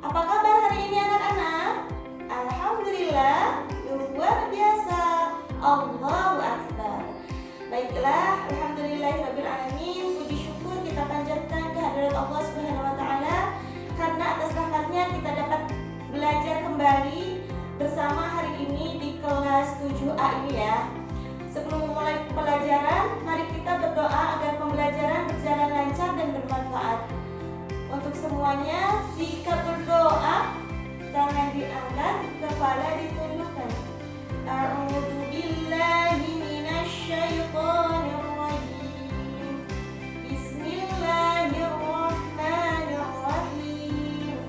Apa kabar hari ini anak-anak? Alhamdulillah, luar biasa. Allahu Akbar. Baiklah, alhamdulillahirrabbilalamin. Puji syukur kita panjatkan kehadirat Allah Subhanahu wa taala karena atas rahmatnya kita dapat belajar kembali bersama hari ini di kelas 7A ini ya. Sebelum memulai pelajaran, mari kita berdoa agar pembelajaran berjalan lancar dan bermanfaat. Untuk semuanya, sikap berdoa, tangan diangkat, kepala ditundukkan. A'udzu billahi minasyaitonir rajim. Bismillahirrahmanirrahim.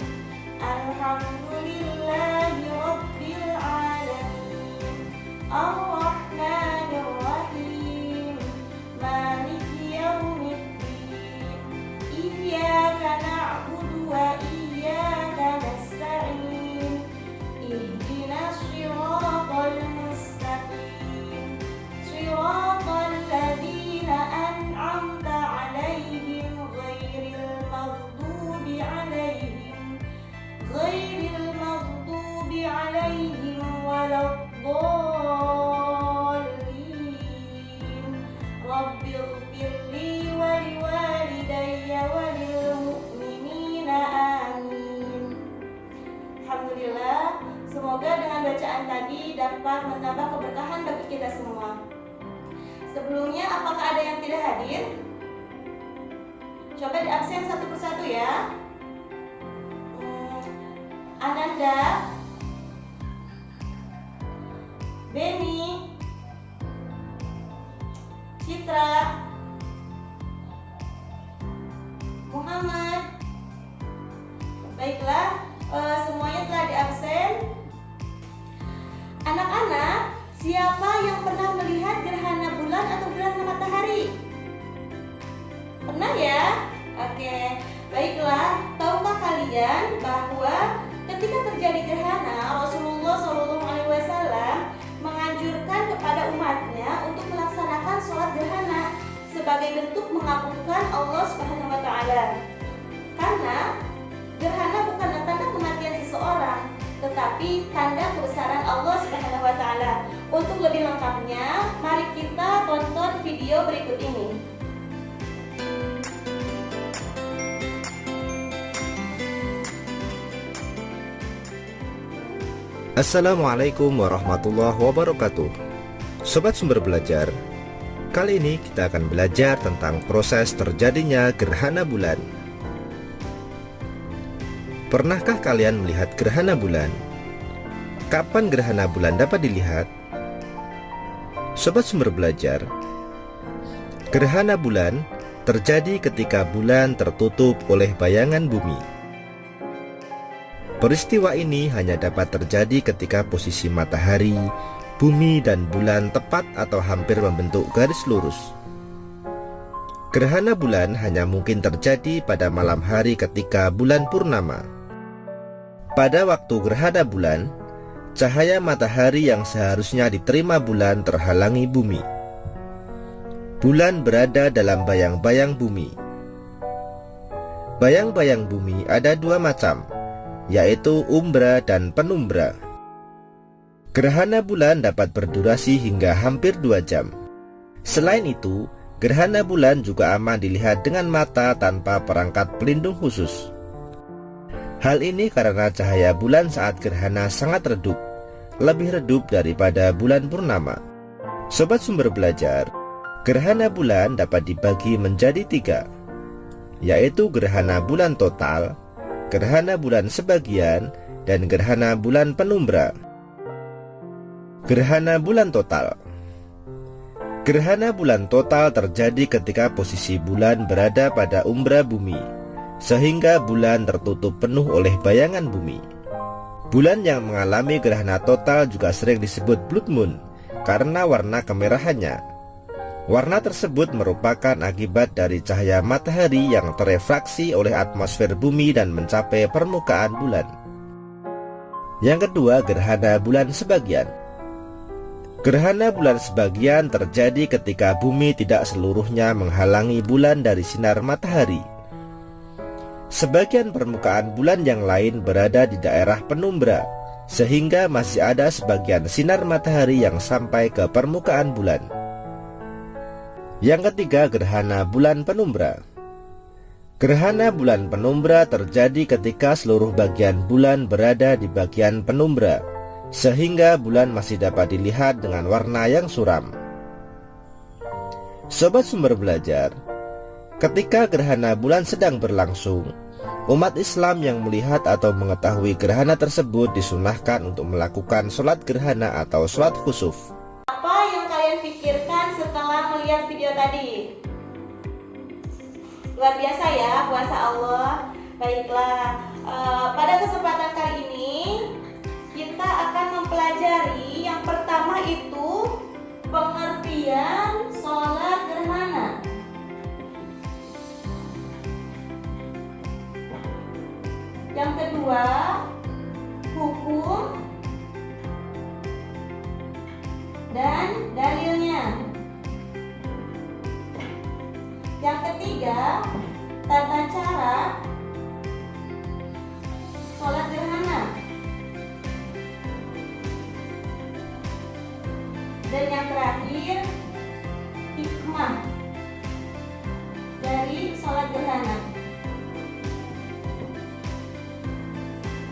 Alhamdulillahi rabbil alamin. Ar-Rahmanir Rahim. Maliki yaumiddin. Iyyaka na'budu wa iyyaka nasta'in. Ihdinas siratal mustaqim. Siratal ladzina an'amta 'alaihim ghairil maghdubi 'alaihim waladdallin. Rabbighfirli wa liwalidayya wa lil mu'minina amin. Alhamdulillah, semoga dengan bacaan tadi dapat menambah keberkahan bagi kita semua. Sebelumnya, apakah ada yang tidak hadir? Coba di absen satu persatu ya. Ananda, Beni, Citra, Muhammad. Baiklah, semuanya telah di absen. Anak-anak, siapa yang pernah melihat gerhana bulan atau gerhana matahari? Pernah ya? Oke, baiklah. Tahukah kalian bahwa ketika terjadi gerhana, Rasulullah SAW menganjurkan kepada umatnya untuk melaksanakan sholat gerhana sebagai bentuk mengagungkan Allah Subhanahu wa taala. Karena gerhana bukanlah tanda kematian seseorang, tetapi tanda kebesaran Allah Subhanahu wa taala. Untuk lebih lengkapnya, mari kita tonton video berikut ini. Assalamualaikum warahmatullahi wabarakatuh. Sobat Sumber Belajar, kali ini kita akan belajar tentang proses terjadinya gerhana bulan. Pernahkah kalian melihat gerhana bulan? Kapan gerhana bulan dapat dilihat? Sobat Sumber Belajar, gerhana bulan terjadi ketika bulan tertutup oleh bayangan bumi. Peristiwa ini hanya dapat terjadi ketika posisi matahari, bumi, dan bulan tepat atau hampir membentuk garis lurus. Gerhana bulan hanya mungkin terjadi pada malam hari ketika bulan purnama. Pada waktu gerhana bulan, cahaya matahari yang seharusnya diterima bulan terhalangi bumi. Bulan berada dalam bayang-bayang bumi. Bayang-bayang bumi ada dua macam, yaitu umbra dan penumbra. Gerhana bulan dapat berdurasi hingga hampir 2 jam. Selain itu, gerhana bulan juga aman dilihat dengan mata tanpa perangkat pelindung khusus. Hal ini karena cahaya bulan saat gerhana sangat redup, lebih redup daripada bulan purnama. Sobat Sumber Belajar, gerhana bulan dapat dibagi menjadi 3, yaitu gerhana bulan total, gerhana bulan sebagian, dan gerhana bulan penumbra. Gerhana bulan total. Gerhana bulan total terjadi ketika posisi bulan berada pada umbra bumi, sehingga bulan tertutup penuh oleh bayangan bumi. Bulan yang mengalami gerhana total juga sering disebut blood moon karena warna kemerahannya. Warna tersebut merupakan akibat dari cahaya matahari yang terefraksi oleh atmosfer bumi dan mencapai permukaan bulan. Yang kedua, gerhana bulan sebagian. Gerhana bulan sebagian terjadi ketika bumi tidak seluruhnya menghalangi bulan dari sinar matahari. Sebagian permukaan bulan yang lain berada di daerah penumbra, sehingga masih ada sebagian sinar matahari yang sampai ke permukaan bulan. Yang ketiga, gerhana bulan penumbra. Gerhana bulan penumbra terjadi ketika seluruh bagian bulan berada di bagian penumbra, sehingga bulan masih dapat dilihat dengan warna yang suram. Sobat Sumber Belajar, ketika gerhana bulan sedang berlangsung, umat Islam yang melihat atau mengetahui gerhana tersebut disunahkan untuk melakukan sholat gerhana atau sholat khusuf. Apa yang kalian pikirkan setelah melihat video tadi? Luar biasa ya kuasa Allah. Baiklah, pada kesempatan kali ini kita akan mempelajari yang pertama itu pengertian sholat gerhana. Yang kedua, hukum dan dalilnya. Yang ketiga, tata cara sholat gerhana. Dan yang terakhir, hikmah dari sholat gerhana.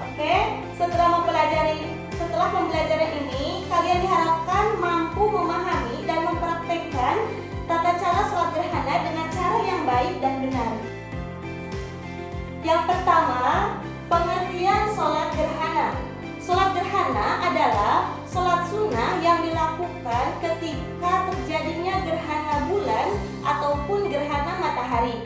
Oke, setelah mempelajari ini, kalian diharapkan mampu memahami dan mempraktekkan tata cara sholat gerhana dengan cara yang baik dan benar. Yang pertama, pengertian sholat gerhana. Sholat gerhana adalah sholat sunnah yang dilakukan ketika terjadinya gerhana bulan ataupun gerhana matahari.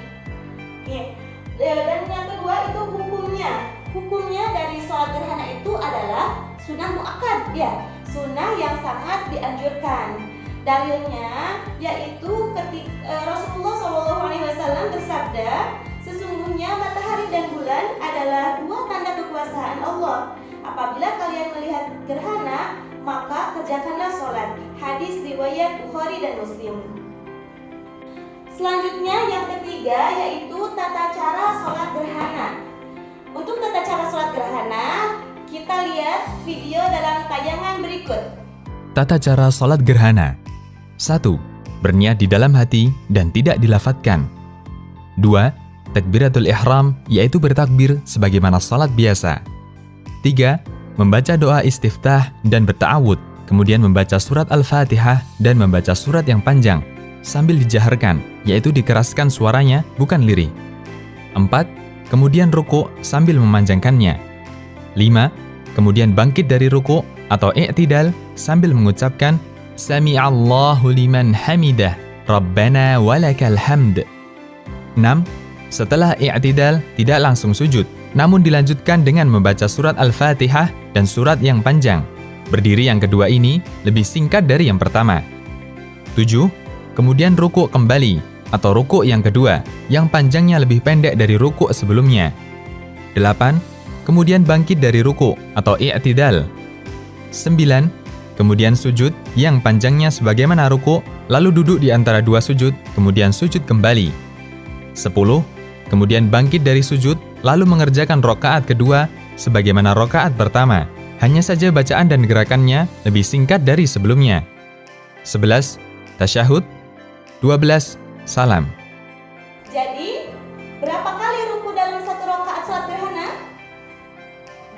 Oke. Dan yang kedua itu hukumnya. Hukumnya dari sholat gerhana itu adalah sunnah muakkad, ya, sunnah yang sangat dianjurkan. Dalilnya yaitu ketika Rasulullah SAW bersabda, sesungguhnya matahari dan bulan adalah dua tanda kekuasaan Allah. Apabila kalian melihat gerhana, maka kerjakanlah sholat. Hadis riwayat Bukhari dan Muslim. Selanjutnya yang ketiga yaitu tata cara sholat gerhana. Untuk tata cara sholat gerhana, kita lihat video dalam tayangan berikut. Tata cara sholat gerhana. 1. Berniat di dalam hati dan tidak dilafadzkan. 2. Takbiratul ihram, yaitu bertakbir sebagaimana sholat biasa. 3. Membaca doa istiftah dan berta'awud, kemudian membaca surat Al-Fatihah dan membaca surat yang panjang sambil dijaharkan, yaitu dikeraskan suaranya, bukan lirih. 4. Kemudian ruku' sambil memanjangkannya. 5. Kemudian bangkit dari ruku' atau i'tidal sambil mengucapkan Sami'allahu liman hamidah, Rabbana walakal hamd. 6. Setelah i'tidal tidak langsung sujud, namun dilanjutkan dengan membaca surat Al-Fatihah dan surat yang panjang. Berdiri yang kedua ini lebih singkat dari yang pertama. 7. Kemudian rukuk kembali atau rukuk yang kedua, yang panjangnya lebih pendek dari rukuk sebelumnya. 8. Kemudian bangkit dari rukuk atau i'tidal. 9. Kemudian sujud yang panjangnya sebagaimana rukuk, lalu duduk di antara dua sujud, kemudian sujud kembali. 10. Kemudian bangkit dari sujud, lalu mengerjakan rakaat kedua sebagaimana rakaat pertama. Hanya saja bacaan dan gerakannya lebih singkat dari sebelumnya. 11. Tasyahud. 12. Salam. Jadi, berapa kali ruku dalam satu rakaat sholat gerhana?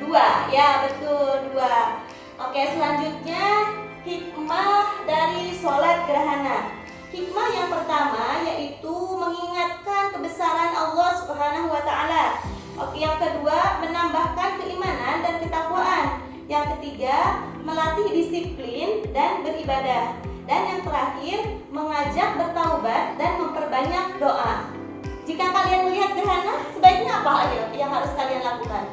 2, ya betul, 2. Oke, selanjutnya hikmah dari sholat gerhana. Hikmah yang pertama yaitu mengingatkan kebesaran Allah Subhanahu wa Ta'ala. Oke, yang kedua menambahkan keimanan dan ketakwaan. Yang ketiga melatih disiplin dan beribadah. Dan yang terakhir mengajak bertaubat dan memperbanyak doa. Jika kalian melihat gerhana, sebaiknya apa yang harus kalian lakukan?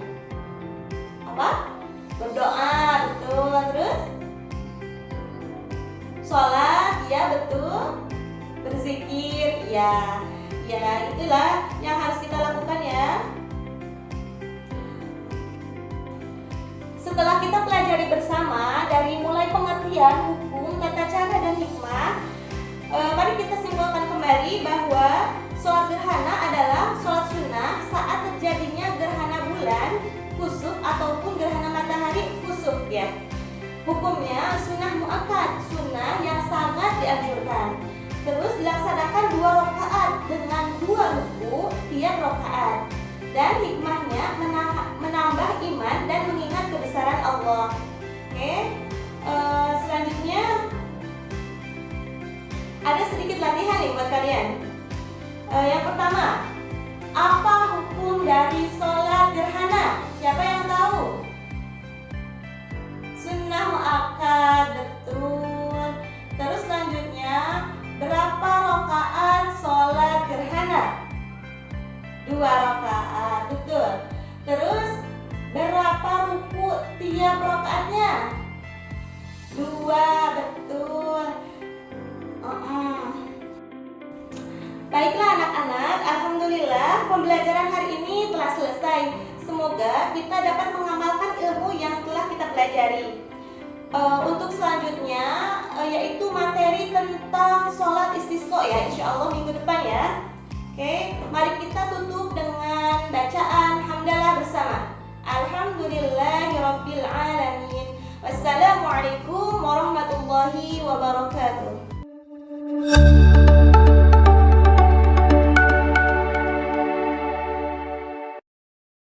Apa? Berdoa, betul. Terus sholat, ya betul. Berzikir, ya itulah yang harus kita lakukan ya. Setelah kita pelajari bersama dari mulai pengertian, hukum, tata cara dan hikmah, mari kita simpulkan kembali bahwa Sholat gerhana adalah sholat sunnah saat terjadinya gerhana bulan kusuf ataupun gerhana matahari kusuf ya. Hukumnya sunnah muakkad, sunnah yang sangat dianjurkan. Terus dilaksanakan 2 rakaat dengan 2 ruku tiap rakaat. Dan hikmahnya menambah iman dan mengingat kebesaran Allah. Oke, selanjutnya ada sedikit latihan nih buat kalian. Yang pertama, apa hukum dari sholat gerhana? Siapa yang tahu? Sunnah muakkad, betul. Terus selanjutnya, berapa rakaat sholat gerhana? 2 rakaat, betul. Terus berapa ruku tiap rakaatnya? 2, betul. Baiklah anak-anak, alhamdulillah pembelajaran hari ini telah selesai. Semoga kita dapat mengamalkan ilmu yang telah kita pelajari. Untuk selanjutnya yaitu materi tentang sholat istisqa ya, insya Allah minggu depan ya. Oke, mari kita tutup dengan bacaan hamdalah bersama. Alhamdulillahirabbil alamin. Wassalamualaikum warahmatullahi wabarakatuh.